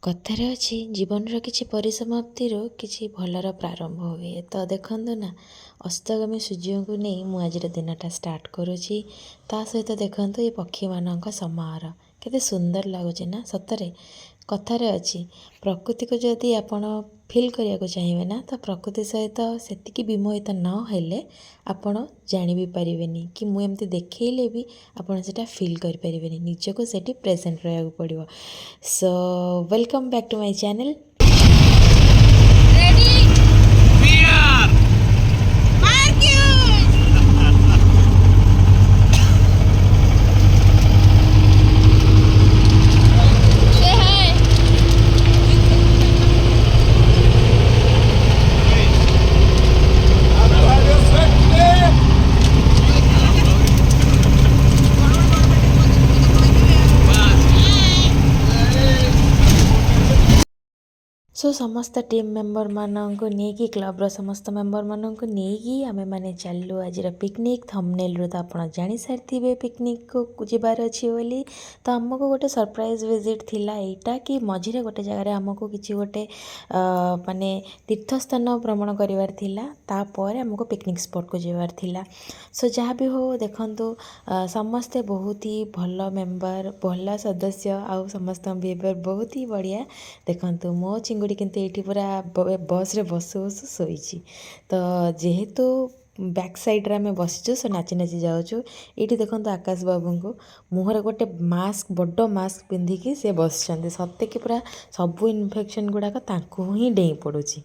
କଥାରେ ଅଛି ଜୀବନର କିଛି ପରିସମାପ୍ତିରୁ କିଛି ଭଲର ପ୍ରାରମ୍ଭ ହୁଏ। ତ ଦେଖନ୍ତୁ ନା, ଅସ୍ତଗାମୀ ସୂର୍ଯ୍ୟଙ୍କୁ ନେଇ ମୁଁ ଆଜିର ଦିନଟା ଷ୍ଟାର୍ଟ କରୁଛି। ତା ସହିତ ଦେଖନ୍ତୁ ଏ ପକ୍ଷୀମାନଙ୍କ ସମାହାର କେତେ ସୁନ୍ଦର ଲାଗୁଛି ନା। ସତରେ କଥାରେ ଅଛି ପ୍ରକୃତିକୁ ଯଦି ଆପଣ ଫିଲ୍ କରିବାକୁ ଚାହିଁବେ ନା, ତ ପ୍ରକୃତି ସହିତ ସେତିକି ବିମୋହିତ ନ ହେଲେ ଆପଣ ଜାଣି ବି ପାରିବେନି କି ମୁଁ ଏମିତି ଦେଖେଇଲେ ବି ଆପଣ ସେଇଟା ଫିଲ୍ କରିପାରିବେନି। ନିଜକୁ ସେଠି ପ୍ରେଜେଣ୍ଟ ରହିବାକୁ ପଡ଼ିବ। So welcome back to my channel. So ସମସ୍ତ ଟିମ୍ ମେମ୍ବରମାନଙ୍କୁ ନେଇକି, କ୍ଲବ୍ର ସମସ୍ତ ମେମ୍ବରମାନଙ୍କୁ ନେଇକି ଆମେମାନେ ଚାଲିଲୁ ଆଜିର ପିକନିକ୍। ଥମ୍ବନେଲ୍ରୁ ତ ଆପଣ ଜାଣିସାରିଥିବେ ପିକନିକ୍କୁ ଯିବାର ଅଛି ବୋଲି। ତ ଆମକୁ ଗୋଟେ ସରପ୍ରାଇଜ୍ ଭିଜିଟ୍ ଥିଲା ଏଇଟା କି ମଝିରେ ଗୋଟେ ଜାଗାରେ ଆମକୁ କିଛି ଗୋଟେ ମାନେ ତୀର୍ଥସ୍ଥାନ ଭ୍ରମଣ କରିବାର ଥିଲା। ତାପରେ ଆମକୁ ପିକନିକ୍ ସ୍ପଟ୍କୁ ଯିବାର ଥିଲା। ସୋ ଯାହା ବି ହଉ ଦେଖନ୍ତୁ, ସମସ୍ତେ ବହୁତ ହି ଭଲ ମେମ୍ବର, ଭଲ ସଦସ୍ୟ, ଆଉ ସମସ୍ତଙ୍କ ବିହେଭିଅର୍ ବହୁତ ହି ବଢ଼ିଆ। ଦେଖନ୍ତୁ ମୋ ଚିଙ୍ଗୁଡ଼ି କିନ୍ତୁ ଏଇଠି ପୁରା ବସ୍ରେ ବସୁ ବସୁ ଶୋଇଛି। ତ ଯେହେତୁ ବ୍ୟାକ୍ ସାଇଡ଼୍ରେ ଆମେ ବସିଛୁ, ସୋ ନାଚି ନାଚି ଯାଉଛୁ। ଏଇଠି ଦେଖନ୍ତୁ ଆକାଶ ବାବୁଙ୍କୁ ମୁହଁରେ ଗୋଟେ ମାସ୍କ, ବଡ଼ ମାସ୍କ ପିନ୍ଧିକି ସେ ବସିଛନ୍ତି। ସତେକି ପୁରା ସବୁ ଇନଫେକ୍ସନ୍ ଗୁଡ଼ାକ ତାଙ୍କୁ ହିଁ ଡେଇଁ ପଡ଼ୁଛି।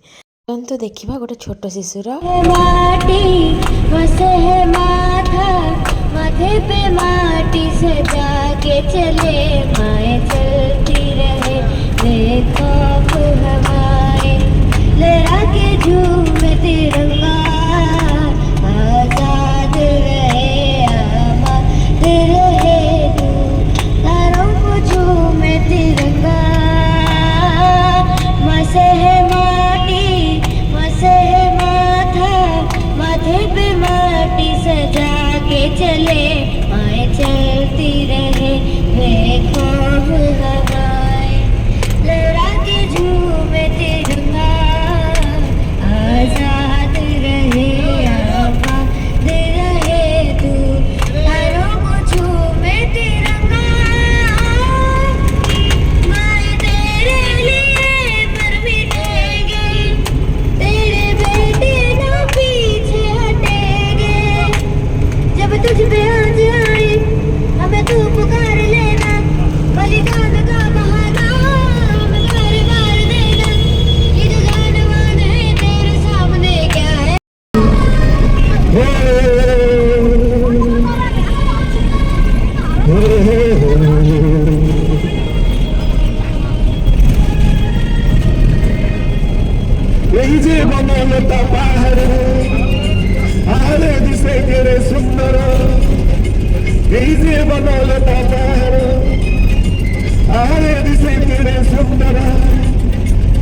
ତ ଦେଖିବା ଗୋଟେ ଛୋଟ ଶିଶୁର माटी बसे है माथा माथे पे माटी सजा के चले माए चलती रहे देखो हवाएं लहरा के झूमे तिरंगा आजाद रहे आबाद रहे तू तारों को झूमे तिरंगा मसे है माटी मसे है माथा माथे पे माटी सजा के चले माए चलती रहे बेखौफ हवाएं लहरा के झूमे तिरंगा आजाद रहे आबाद रहे तू तारों को झूमे तिरंगा माए तेरे लिए मर मिटेंगे तेरे बेटे ना पीछे हटेंगे जब तुझ पे आँच आए हमें तू पुकार लेना बलिदान का बहाना हमें मार देना ये जो जानवान है तेरे सामने क्या है यही जे बनवता पहाड आले दिसे केरे सुंदर यही जे बनवता पहाड आले दिसे केरे सुंदर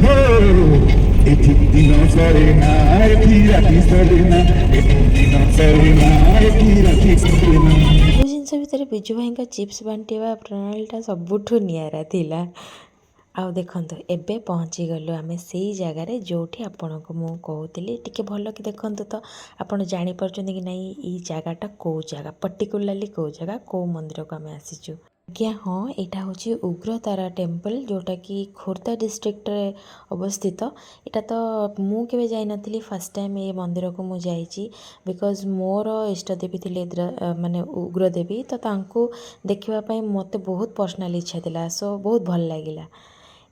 हो एठी दिन सरेना एठी राती सरेना एठी दिन सरेना एठी राती सरेना। ସବୁ ଜିନିଷ ଭିତରେ ବିଜୁ ଭାଇଙ୍କ ଚିପ୍ସ ବାଣ୍ଟିବା ପ୍ରଣାଳୀଟା ସବୁଠୁ ନିଆରା ଥିଲା। ଆଉ ଦେଖନ୍ତୁ ଏବେ ପହଞ୍ଚିଗଲୁ ଆମେ ସେଇ ଜାଗାରେ ଯେଉଁଠି ଆପଣଙ୍କୁ ମୁଁ କହୁଥିଲି। ଟିକେ ଭଲ କି ଦେଖନ୍ତୁ ତ ଆପଣ ଜାଣିପାରୁଛନ୍ତି କି ନାହିଁ ଏଇ ଜାଗାଟା କେଉଁ ଜାଗା, ପର୍ଟିକୁଲାରଲି କେଉଁ ଜାଗା, କେଉଁ ମନ୍ଦିରକୁ ଆମେ ଆସିଛୁ। ଆଜ୍ଞା ହଁ, ଏଇଟା ହେଉଛି ଉଗ୍ରତାରା ଟେମ୍ପଲ୍, ଯେଉଁଟାକି ଖୋର୍ଦ୍ଧା ଡିଷ୍ଟ୍ରିକ୍ଟରେ ଅବସ୍ଥିତ। ଏଇଟା ତ ମୁଁ କେବେ ଯାଇନଥିଲି, ଫାର୍ଷ୍ଟ ଟାଇମ୍ ଏ ମନ୍ଦିରକୁ ମୁଁ ଯାଇଛି। ବିକଜ୍ ମୋର ଇଷ୍ଟଦେବୀ ଥିଲେ ମାନେ ଉଗ୍ରଦେବୀ, ତ ତାଙ୍କୁ ଦେଖିବା ପାଇଁ ମୋତେ ବହୁତ ପର୍ସନାଲି ଇଚ୍ଛା ଥିଲା। ସୋ ବହୁତ ଭଲ ଲାଗିଲା।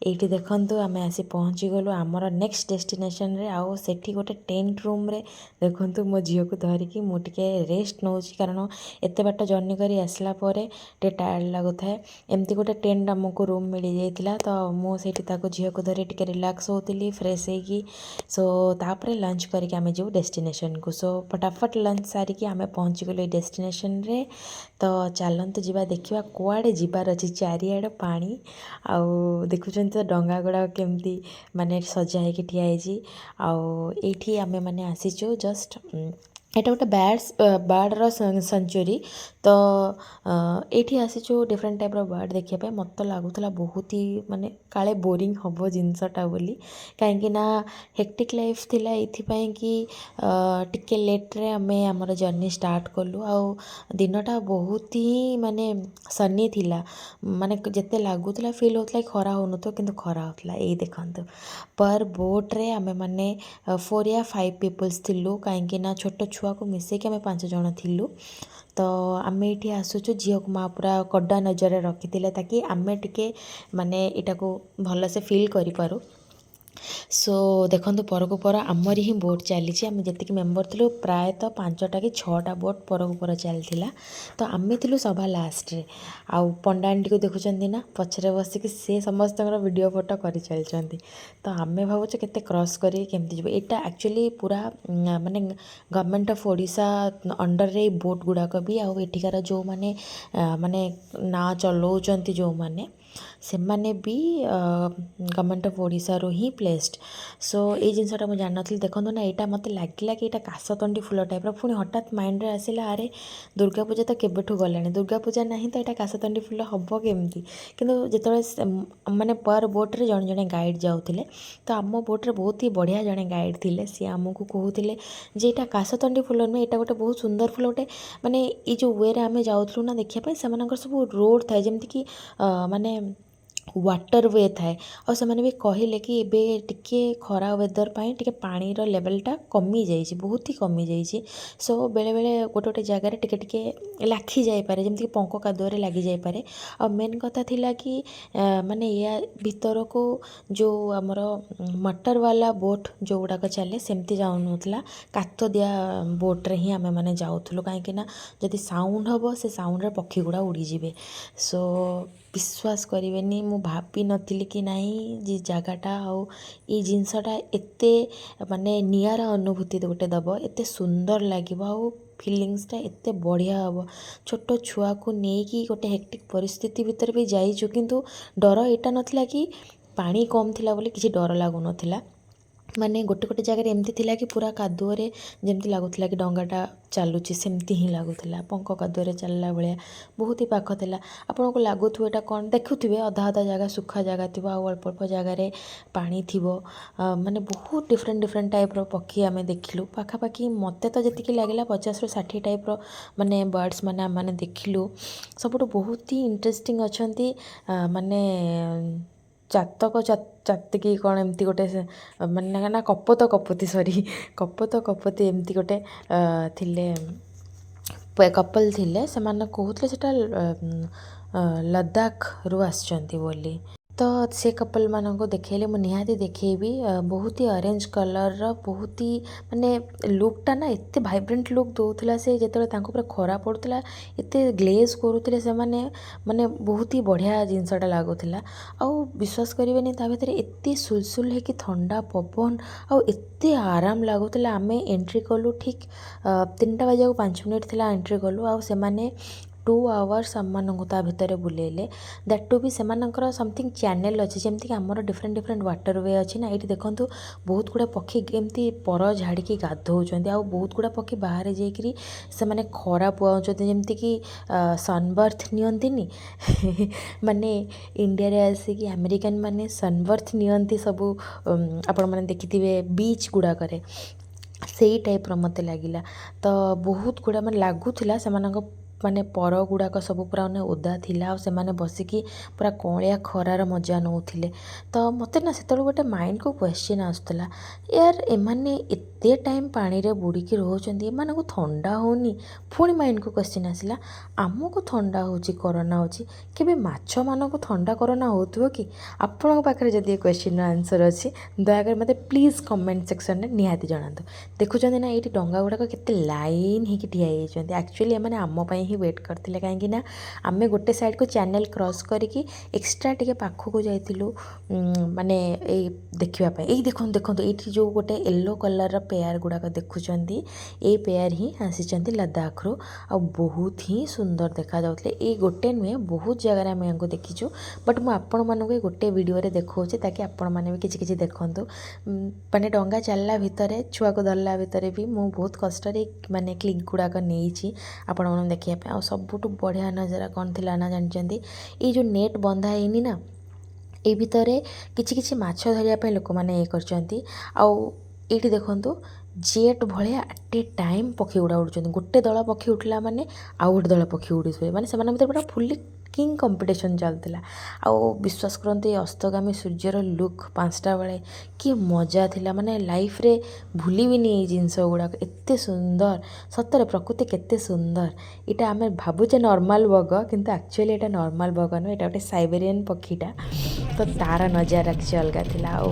ଏଇଠି ଦେଖନ୍ତୁ ଆମେ ଆସି ପହଞ୍ଚିଗଲୁ ଆମର ନେକ୍ସଟ ଡେଷ୍ଟିନେସନରେ। ଆଉ ସେଠି ଗୋଟେ ଟେଣ୍ଟ ରୁମ୍ରେ ଦେଖନ୍ତୁ ମୋ ଝିଅକୁ ଧରିକି ମୁଁ ଟିକେ ରେଷ୍ଟ ନେଉଛି, କାରଣ ଏତେ ବାଟ ଜର୍ଣ୍ଣି କରି ଆସିଲା ପରେ ଟିକେ ଟାୟାର୍ଡ଼ ଲାଗୁଥାଏ। ଏମିତି ଗୋଟେ ଟେଣ୍ଟ ଆମକୁ ରୁମ୍ ମିଳିଯାଇଥିଲା, ତ ମୁଁ ସେଇଠି ତାକୁ ଝିଅକୁ ଧରି ଟିକେ ରିଲାକ୍ସ ହେଉଥିଲି ଫ୍ରେଶ୍ ହେଇକି। ସୋ ତାପରେ ଲଞ୍ଚ କରିକି ଆମେ ଯିବୁ ଡେଷ୍ଟିନେସନକୁ। ସୋ ଫଟାଫଟ ଲଞ୍ଚ ସାରିକି ଆମେ ପହଞ୍ଚିଗଲୁ ଏଇ ଡେଷ୍ଟିନେସନରେ। ତ ଚାଲନ୍ତୁ ଯିବା ଦେଖିବା କୁଆଡ଼େ ଯିବାର ଅଛି। ଚାରିଆଡ଼େ ପାଣି, ଆଉ ଦେଖୁଛନ୍ତି ତ ଡଙ୍ଗା ଗୁଡ଼ାକ କେମିତି ମାନେ ସଜା ହେଇକି ଠିଆ ହେଇଛି। ଆଉ ଏଇଠି ଆମେମାନେ ଆସିଛୁ ଜଷ୍ଟ ଏଇଟା ଗୋଟେ ବାର୍ଡ଼ର ସେଞ୍ଚୁରୀ। ତ ଏଇଠି ଆସିଛୁ ଡିଫରେଣ୍ଟ ଟାଇପ୍ର ବାର୍ଡ଼ ଦେଖିବା ପାଇଁ। ମୋତେ ଲାଗୁଥିଲା ବହୁତ ହି ମାନେ କାଳେ ବୋରିଂ ହେବ ଜିନିଷଟା ବୋଲି, କାହିଁକି ନା ହେକ୍ଟିକ୍ ଲାଇଫ୍ ଥିଲା। ଏଇଥିପାଇଁ କି ଟିକେ ଲେଟ୍ରେ ଆମେ ଆମର ଜର୍ଣ୍ଣି ଷ୍ଟାର୍ଟ କଲୁ। ଆଉ ଦିନଟା ବହୁତ ହିଁ ମାନେ ସନି ଥିଲା, ମାନେ ଯେତେ ଲାଗୁଥିଲା ଫିଲ୍ ହେଉଥିଲା କି ଖରା ହେଉନଥିବ, କିନ୍ତୁ ଖରା ହେଉଥିଲା। ଏଇ ଦେଖନ୍ତୁ ପର୍ ବୋଟ୍ରେ ଆମେ ମାନେ 4 या 5 ପିପୁଲ୍ସ ଥିଲୁ, କାହିଁକି ନା ଛୋଟ ଛୁଆକୁ ମିଶେଇକି ଆମେ 5 ଜଣ ଥିଲୁ। ତ ଆମେ ଏଇଠି ଆସୁଛୁ, ଝିଅକୁ ମାଆ ପୁରା କଡ଼ା ନଜରରେ ରଖିଥିଲେ ତାକି ଆମେ ଟିକେ ମାନେ ଏଇଟାକୁ ଭଲସେ ଫିଲ୍ କରିପାରୁ। ସୋ ଦେଖନ୍ତୁ ପରକୁ ପର ଆମରି ହିଁ ବୋଟ୍ ଚାଲିଛି। ଆମେ ଯେତିକି ମେମ୍ବର ଥିଲୁ ପ୍ରାୟତଃ 5ଟା କି 6ଟା ବୋଟ୍ ପରକୁ ପର ଚାଲିଥିଲା। ତ ଆମେ ଥିଲୁ ସଭା ଲାଷ୍ଟରେ। ଆଉ ପଣ୍ଡା ଆଣ୍ଟିକୁ ଦେଖୁଛନ୍ତି ନା, ପଛରେ ବସିକି ସେ ସମସ୍ତଙ୍କର ଭିଡ଼ିଓ ଫଟୋ କରିଚାଲିଛନ୍ତି। ତ ଆମେ ଭାବୁଛୁ କେତେ କ୍ରସ୍ କରିକି କେମିତି ଯିବୁ। ଏଇଟା ଆକ୍ଚୁଆଲି ପୁରା ମାନେ ଗଭର୍ଣ୍ଣମେଣ୍ଟ ଅଫ୍ ଓଡ଼ିଶା ଅଣ୍ଡରରେ ଏଇ ବୋଟ୍ ଗୁଡ଼ାକ ବି। ଆଉ ଏଠିକାର ଯେଉଁମାନେ ମାନେ ନାଁ ଚଲାଉଛନ୍ତି ଯେଉଁମାନେ, ସେମାନେ ବି ଗଭର୍ଣ୍ଣମେଣ୍ଟ ଅଫ୍ ଓଡ଼ିଶାରୁ ହିଁ ପ୍ଲେସ୍ଡ। ସୋ ଏଇ ଜିନିଷଟା ମୁଁ ଜାଣିନଥିଲି। ଦେଖନ୍ତୁ ନା, ଏଇଟା ମୋତେ ଲାଗିଲା କି ଏଇଟା କାଶତଣ୍ଡି ଫୁଲ ଟାଇପ୍ର। ପୁଣି ହଠାତ୍ ମାଇଣ୍ଡରେ ଆସିଲା, ଆରେ ଦୁର୍ଗା ପୂଜା ତ କେବେଠୁ ଗଲାଣି, ଦୁର୍ଗା ପୂଜା ନାହିଁ ତ ଏଇଟା କାଶତଣ୍ଡି ଫୁଲ ହେବ କେମିତି। କିନ୍ତୁ ଯେତେବେଳେ ମାନେ ପର୍ ବୋଟ୍ରେ ଜଣେ ଜଣେ ଗାଇଡ଼୍ ଯାଉଥିଲେ, ତ ଆମ ବୋଟ୍ରେ ବହୁତ ହି ବଢ଼ିଆ ଜଣେ ଗାଇଡ଼୍ ଥିଲେ। ସିଏ ଆମକୁ କହୁଥିଲେ ଯେ ଏଇଟା କାଶତଣ୍ଡି ଫୁଲ ନୁହେଁ, ଏଇଟା ଗୋଟେ ବହୁତ ସୁନ୍ଦର ଫୁଲ। ଗୋଟେ ମାନେ ଏଇ ଯେଉଁ ୱେରେ ଆମେ ଯାଉଥିଲୁ ନା ଦେଖିବା ପାଇଁ, ସେମାନଙ୍କର ସବୁ ରୋଡ଼୍ ଥାଏ ଯେମିତିକି ମାନେ ୱାଟର ୱେ ଥାଏ। ଆଉ ସେମାନେ ବି କହିଲେ କି ଏବେ ଟିକେ ଖରା ୱେଦର୍ ପାଇଁ ଟିକେ ପାଣିର ଲେଭେଲ୍ଟା କମିଯାଇଛି, ବହୁତ ହି କମିଯାଇଛି। ସୋ ବେଳେବେଳେ ଗୋଟେ ଗୋଟେ ଜାଗାରେ ଟିକେ ଟିକେ ଲାଖି ଯାଇପାରେ, ଯେମିତିକି ପଙ୍କ କାଦୁଅରେ ଲାଗିଯାଇପାରେ। ଆଉ ମେନ୍ କଥା ଥିଲା କି ମାନେ ୟା ଭିତରକୁ ଯେଉଁ ଆମର ମଟର ବାଲା ବୋଟ୍ ଯେଉଁଗୁଡ଼ାକ ଚାଲେ ସେମିତି ଯାଉନଥିଲା, କାତଦିଆ ବୋଟ୍ରେ ହିଁ ଆମେ ମାନେ ଯାଉଥିଲୁ। କାହିଁକିନା ଯଦି ସାଉଣ୍ଡ ହେବ, ସେ ସାଉଣ୍ଡରେ ପକ୍ଷୀ ଗୁଡ଼ା ଉଡ଼ିଯିବେ। ସୋ ବିଶ୍ୱାସ କରିବେନି, ମୁଁ ଭାବିନଥିଲି କି ନାହିଁ ଯେ ଜାଗାଟା ଆଉ ଏଇ ଜିନିଷଟା ଏତେ ମାନେ ନିଆରା ଅନୁଭୂତି ଗୋଟେ ଦେବ, ଏତେ ସୁନ୍ଦର ଲାଗିବ, ଆଉ ଫିଲିଙ୍ଗସଟା ଏତେ ବଢ଼ିଆ ହେବ। ଛୋଟ ଛୁଆକୁ ନେଇକି ଗୋଟେ ହେକ୍ଟିକ୍ ପରିସ୍ଥିତି ଭିତରେ ବି ଯାଇଛୁ, କିନ୍ତୁ ଡର ଏଇଟା ନଥିଲା କି ପାଣି କମ୍ ଥିଲା ବୋଲି କିଛି ଡର ଲାଗୁନଥିଲା। ମାନେ ଗୋଟେ ଗୋଟେ ଜାଗାରେ ଏମିତି ଥିଲା କି ପୁରା କାଦୁଅରେ ଯେମିତି ଲାଗୁଥିଲା କି ଡଙ୍ଗାଟା ଚାଲୁଛି, ସେମିତି ହିଁ ଲାଗୁଥିଲା, ପଙ୍କ କାଦୁଅରେ ଚାଲିଲା ଭଳିଆ। ବହୁତ ହି ପାଖ ଥିଲା। ଆପଣଙ୍କୁ ଲାଗୁଥିବ ଏଇଟା କ'ଣ, ଦେଖୁଥିବେ ଅଧା ଅଧା ଜାଗା ଶୁଖା ଜାଗା ଥିବ, ଆଉ ଅଳ୍ପ ଅଳ୍ପ ଜାଗାରେ ପାଣି ଥିବ। ମାନେ ବହୁତ ଡିଫରେଣ୍ଟ ଟାଇପ୍ର ପକ୍ଷୀ ଆମେ ଦେଖିଲୁ। ପାଖାପାଖି ମୋତେ ତ ଯେତିକି ଲାଗିଲା 50ରୁ 60 ଟାଇପ୍ର ମାନେ ବାର୍ଡ଼ସ୍ ମାନେ ଆମେମାନେ ଦେଖିଲୁ। ସବୁଠୁ ବହୁତ ହି ଇଣ୍ଟରେଷ୍ଟିଂ ଅଛନ୍ତି ମାନେ ଚାତିକି କ'ଣ ଏମିତି ଗୋଟେ ମାନେ ନା କପୋତ କପୋତି ଏମିତି ଗୋଟେ ଥିଲେ, କପଲ୍ ଥିଲେ। ସେମାନେ କହୁଥିଲେ ସେଇଟା ଲଦାଖରୁ ଆସିଛନ୍ତି ବୋଲି। ତ ସେ କପଲ୍ ମାନଙ୍କୁ ଦେଖେଇଲେ, ମୁଁ ନିହାତି ଦେଖେଇବି। ବହୁତ ହି ଅରେଞ୍ଜ କଲର୍ର, ବହୁତ ହି ମାନେ ଲୁକ୍ଟା ନା ଏତେ ଭାଇବ୍ରେଣ୍ଟ ଲୁକ୍ ଦେଉଥିଲା। ସେ ଯେତେବେଳେ ତାଙ୍କ ଉପରେ ଖରା ପଡ଼ୁଥିଲା ଏତେ ଗ୍ଲେଜ୍ କରୁଥିଲେ ସେମାନେ, ମାନେ ବହୁତ ହି ବଢ଼ିଆ ଜିନିଷଟା ଲାଗୁଥିଲା। ଆଉ ବିଶ୍ୱାସ କରିବେନି, ତା ଭିତରେ ଏତେ ସୁଲସୁଲ ହେଇକି ଥଣ୍ଡା ପବନ, ଆଉ ଏତେ ଆରାମ ଲାଗୁଥିଲା। ଆମେ ଏଣ୍ଟ୍ରି କଲୁ ଠିକ୍ 3ଟା ବାଜିବାକୁ 5 ମିନିଟ୍ ଥିଲା, ଏଣ୍ଟ୍ରି କଲୁ। ଆଉ ସେମାନେ 2 ଆୱାର୍ସ ଆମମାନଙ୍କୁ ତା ଭିତରେ ବୁଲେଇଲେ। ଦ୍ୟାଟ୍ ଟୁ ବି ସେମାନଙ୍କର ସମଥିଙ୍ଗ ଚ୍ୟାନେଲ୍ ଅଛି, ଯେମିତିକି ଆମର ଡିଫରେଣ୍ଟ ୱାଟର ୱେ ଅଛି ନା। ଏଇଠି ଦେଖନ୍ତୁ ବହୁତ ଗୁଡ଼ା ପକ୍ଷୀ ଏମିତି ପର ଝାଡ଼ିକି ଗାଧଉଛନ୍ତି, ଆଉ ବହୁତ ଗୁଡ଼ା ପକ୍ଷୀ ବାହାରେ ଯାଇକରି ସେମାନେ ଖରା ପାଉଛନ୍ତି, ଯେମିତିକି ସନବର୍ଥ ନିଅନ୍ତିନି ମାନେ ଇଣ୍ଡିଆରେ ଆସିକି ଆମେରିକାନ ମାନେ ସନବର୍ଥ ନିଅନ୍ତି ସବୁ, ଆପଣମାନେ ଦେଖିଥିବେ ବିଚ୍ ଗୁଡ଼ାକରେ, ସେଇ ଟାଇପ୍ର ମୋତେ ଲାଗିଲା। ତ ବହୁତ ଗୁଡ଼ା ମାନେ ଲାଗୁଥିଲା ସେମାନଙ୍କ ମାନେ ପର ଗୁଡ଼ାକ ସବୁ ପୁରା ମାନେ ଓଦା ଥିଲା, ଆଉ ସେମାନେ ବସିକି ପୁରା କଅଁଳିଆ ଖରାର ମଜା ନେଉଥିଲେ। ତ ମୋତେ ନା ସେତେବେଳେ ଗୋଟେ ମାଇଣ୍ଡକୁ କ୍ୱେଶ୍ଚିନ୍ ଆସୁଥିଲା, ୟାର ଏମାନେ ଏତେ ଟାଇମ୍ ପାଣିରେ ବୁଡ଼ିକି ରହୁଛନ୍ତି, ଏମାନଙ୍କୁ ଥଣ୍ଡା ହେଉନି? ପୁଣି ମାଇଣ୍ଡକୁ କ୍ୱେଶ୍ଚିନ୍ ଆସିଲା, ଆମକୁ ଥଣ୍ଡା ହେଉଛି, କରୋନା ହେଉଛି, କେବେ ମାଛମାନଙ୍କୁ ଥଣ୍ଡା କରୋନା ହେଉଥିବ କି? ଆପଣଙ୍କ ପାଖରେ ଯଦି ଏ କ୍ୱେଶ୍ଚିନ୍ର ଆନ୍ସର୍ ଅଛି, ଦୟାକରି ମୋତେ ପ୍ଲିଜ୍ କମେଣ୍ଟ ସେକ୍ସନରେ ନିହାତି ଜଣାନ୍ତୁ। ଦେଖୁଛନ୍ତି ନା, ଏଇଠି ଡଙ୍ଗା ଗୁଡ଼ାକ କେତେ ଲାଇନ୍ ହେଇକି ଠିଆ ହେଇଯାଇଛନ୍ତି। ଆକ୍ଚୁଆଲି ଏମାନେ ଆମ ପାଇଁ ହିଁ ହିଁ ୱେଟ୍ କରିଥିଲେ କାହିଁକି ନା ଆମେ ଗୋଟେ ସାଇଡ଼୍କୁ ଚ୍ୟାନେଲ୍ କ୍ରସ୍ କରିକି ଏକ୍ସଟ୍ରା ଟିକେ ପାଖକୁ ଯାଇଥିଲୁ ମାନେ ଏଇ ଦେଖିବା ପାଇଁ। ଏଇ ଦେଖନ୍ତୁ ଏଇଠି ଯେଉଁ ଗୋଟେ ୟେଲୋ କଲର୍ର ପେୟାର୍ ଗୁଡ଼ାକ ଦେଖୁଛନ୍ତି ଏଇ ପେୟାର୍ ହିଁ ଆସିଛନ୍ତି ଲଦାଖରୁ ଆଉ ବହୁତ ହିଁ ସୁନ୍ଦର ଦେଖାଯାଉଥିଲେ। ଏଇ ଗୋଟେ ନୁହେଁ ବହୁତ ଜାଗାରେ ଆମେ ୟାଙ୍କୁ ଦେଖିଛୁ ବଟ୍ ମୁଁ ଆପଣମାନଙ୍କୁ ଏଇ ଗୋଟେ ଭିଡ଼ିଓରେ ଦେଖାଉଛି ତାକି ଆପଣମାନେ ବି କିଛି କିଛି ଦେଖନ୍ତୁ। ମାନେ ଡଙ୍ଗା ଚାଲିଲା ଭିତରେ ଛୁଆକୁ ଧରିଲା ଭିତରେ ବି ମୁଁ ବହୁତ କଷ୍ଟରେ ମାନେ କ୍ଲିକ୍ ଗୁଡ଼ାକ ନେଇଛି ଆପଣମାନଙ୍କୁ ଦେଖିବା ପାଇଁ। ଆଉ ସବୁଠୁ ବଢ଼ିଆ ନଜାରା କ'ଣ ଥିଲା ନା ଜାଣିଛନ୍ତି, ଏଇ ଯେଉଁ ନେଟ୍ ବନ୍ଧା ହେଇନି ନା ଏଇ ଭିତରେ କିଛି କିଛି ମାଛ ଧରିବା ପାଇଁ ଲୋକମାନେ ଇଏ କରିଛନ୍ତି। ଆଉ ଏଇଠି ଦେଖନ୍ତୁ ଜେଟ୍ ଭଳିଆ ଆଟ୍ ଏ ଟାଇମ୍ ପକ୍ଷୀ ଗୁଡ଼ା ଉଡ଼ୁଛନ୍ତି। ଗୋଟେ ଦଳ ପକ୍ଷୀ ଉଠିଲା ମାନେ ଆଉ ଗୋଟେ ଦଳ ପକ୍ଷୀ ଉଡ଼ୁଥିବେ, ମାନେ ସେମାନଙ୍କ ଭିତରେ ପୁରା ଫୁଲି କିଙ୍ଗ କମ୍ପିଟିସନ୍ ଚାଲିଥିଲା। ଆଉ ବିଶ୍ୱାସ କରନ୍ତୁ ଏ ଅସ୍ତଗାମୀ ସୂର୍ଯ୍ୟର ଲୁକ୍ 5ଟା ବେଳେ କି ମଜା ଥିଲା, ମାନେ ଲାଇଫ୍ରେ ଭୁଲିବିନି ଏଇ ଜିନିଷ ଗୁଡ଼ାକ। ଏତେ ସୁନ୍ଦର, ସତରେ ପ୍ରକୃତି କେତେ ସୁନ୍ଦର। ଏଇଟା ଆମେ ଭାବୁଛେ ନର୍ମାଲ୍ ବଗ କିନ୍ତୁ ଆକ୍ଚୁଆଲି ଏଇଟା ନର୍ମାଲ୍ ବଗ ନୁହେଁ, ଏଇଟା ଗୋଟେ ସାଇବେରିଆନ୍ ପକ୍ଷୀଟା। ତ ତା'ର ନଜାରା କିଛି ଅଲଗା ଥିଲା। ଆଉ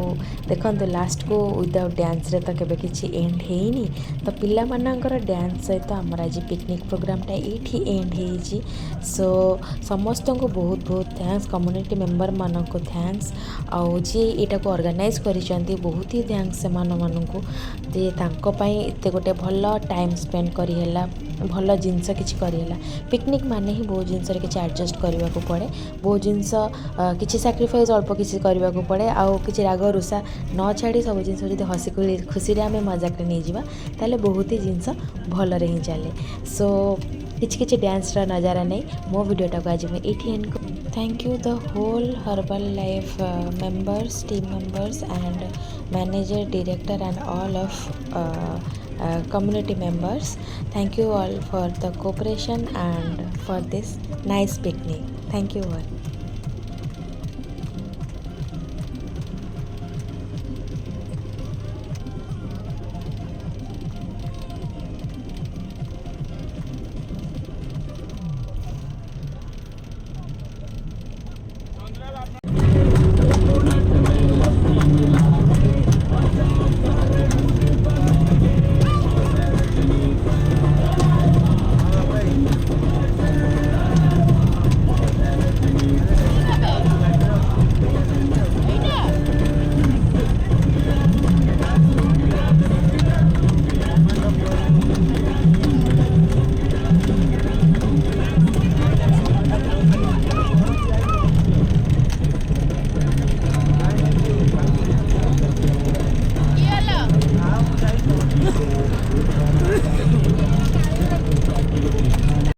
ଦେଖନ୍ତୁ ଲାଷ୍ଟକୁ ୱିଦାଉଟ୍ ଡ୍ୟାନ୍ସରେ ତ କେବେ କିଛି ଏଣ୍ଡ ହେଇନି। ତ ପିଲାମାନଙ୍କର ଡ୍ୟାନ୍ସ ସହିତ ଆମର ଆଜି ପିକନିକ୍ ପ୍ରୋଗ୍ରାମ୍ଟା ଏଇଠି ଏଣ୍ଡ ହେଇଛି। ସୋ ସମସ୍ତଙ୍କୁ ବହୁତ ବହୁତ ଥ୍ୟାଙ୍କ୍ସ, କମ୍ୟୁନିଟି ମେମ୍ବରମାନଙ୍କୁ ଥ୍ୟାଙ୍କ୍ସ, ଆଉ ଯିଏ ଏଇଟାକୁ ଅର୍ଗାନାଇଜ୍ କରିଛନ୍ତି ବହୁତ ହି ଥ୍ୟାଙ୍କ୍ସ ସେମାନଙ୍କୁ ଯେ ତାଙ୍କ ପାଇଁ ଏତେ ଗୋଟେ ଭଲ ଟାଇମ୍ ସ୍ପେଣ୍ଡ କରିହେଲା, ଭଲ ଜିନିଷ କିଛି କରିହେଲା। ପିକନିକ୍ ମାନେ ହିଁ ବହୁତ ଜିନିଷରେ କିଛି ଆଡ଼ଜଷ୍ଟ କରିବାକୁ ପଡ଼େ, ବହୁତ ଜିନିଷ କିଛି ସାକ୍ରିଫାଇସ୍ ଅଳ୍ପ କିଛି କରିବାକୁ ପଡ଼େ। ଆଉ କିଛି ରାଗ ରୁଷା ନ ଛାଡ଼ି ସବୁ ଜିନିଷ ଯଦି ହସି ଖୁସିରେ ଆମେ ମଜାକରେ ନେଇଯିବା ତାହେଲେ ବହୁତ ହି ଜିନିଷ ଭଲରେ ହିଁ ଚାଲେ। ସୋ କିଛି କିଛି ଡ୍ୟାନ୍ସର ନଜାରା ନେଇ ମୋ ଭିଡ଼ିଓଟାକୁ ଆଜି ମୁଁ ଏଇଠି ଏଣ୍ଡ କରୁଛି। Thank you the whole herbal life members, team members and manager, director and all of community members. Thank you all for the cooperation and for this nice picnic. Thank you all.